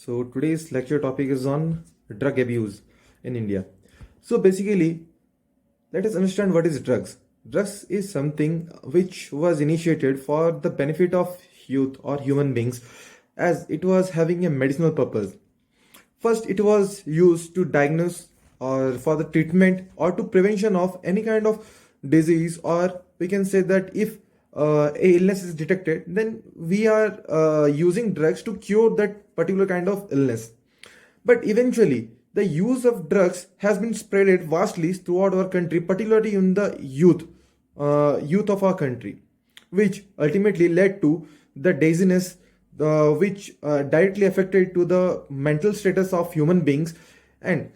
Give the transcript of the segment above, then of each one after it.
So today's lecture topic is on drug abuse in India. So basically, let us understand what is drugs. Drugs is something which was initiated for the benefit of youth or human beings, as it was having a medicinal purpose. First, it was used to diagnose or for the treatment or to prevention of any kind of disease, or we can say that if a illness is detected, then we are using drugs to cure that particular kind of illness. But eventually, the use of drugs has been spreaded vastly throughout our country, particularly in the youth of our country, which ultimately led to the dizziness, which directly affected to the mental status of human beings, and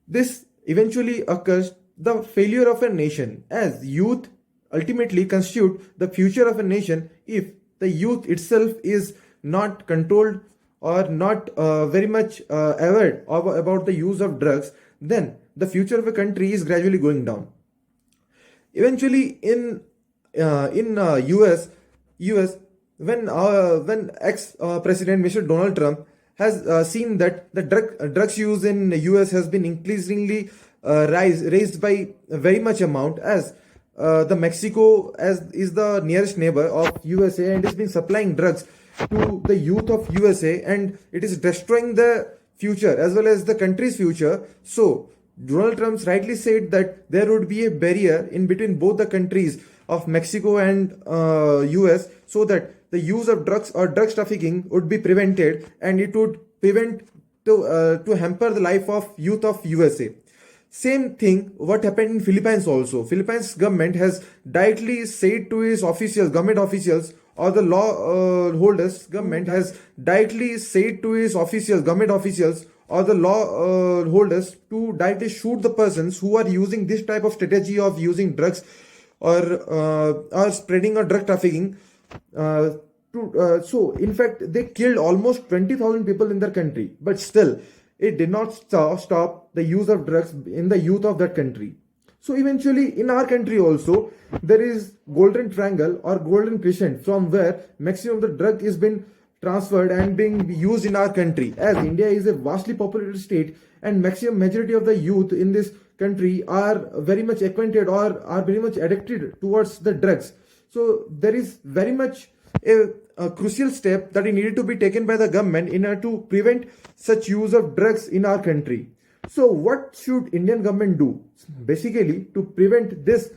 this eventually occurs the failure of a nation, as youth ultimately constitute the future of a nation. If the youth itself is not controlled or not very much aware about the use of drugs, then the future of a country is gradually going down. Eventually, in US, when ex-president Mr. Donald Trump has seen that the drugs use in US has been increasingly raised by very much amount, as the Mexico as is the nearest neighbor of USA and is been supplying drugs to the youth of USA, and it is destroying the future as well as the country's future. So Donald Trump rightly said that there would be a barrier in between both the countries of Mexico and US, so that the use of drugs or drugs trafficking would be prevented, and it would prevent to hamper the life of youth of USA. Same thing what happened in Philippines also. Philippines government has directly said to its officials, government officials, or the law holders, government has directly said to its officials, government officials, or the law holders to directly shoot the persons who are using this type of strategy of using drugs or spreading or drug trafficking. So in fact, they killed almost 20,000 people in their country, but still it did not stop the use of drugs in the youth of that country. So eventually in our country also, there is golden triangle or golden crescent from where maximum of the drug is being transferred and being used in our country, as India is a vastly populated state and maximum majority of the youth in this country are very much acquainted or are very much addicted towards the drugs. So there is very much a crucial step that needed to be taken by the government in order to prevent such use of drugs in our country. So what should Indian government do? Basically, to prevent this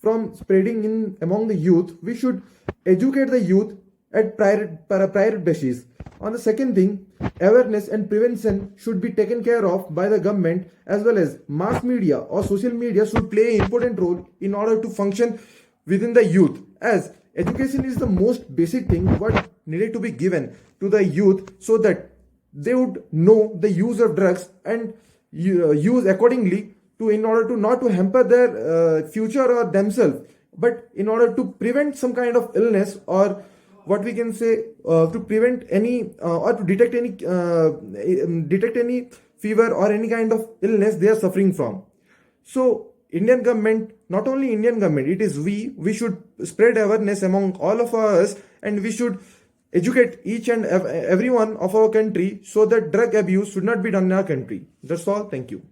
from spreading in among the youth, we should educate the youth at prior basis. On the second thing, awareness and prevention should be taken care of by the government, as well as mass media or social media should play an important role in order to function within the youth, as education is the most basic thing what needed to be given to the youth, so that they would know the use of drugs and use accordingly to, in order to not to hamper their future or themselves, but in order to prevent some kind of illness, or what we can say to prevent any or to detect any fever or any kind of illness they are suffering from. So Indian government, not only Indian government, it is we should spread awareness among all of us, and we should educate each and everyone of our country, so that drug abuse should not be done in our country. That's all. Thank you.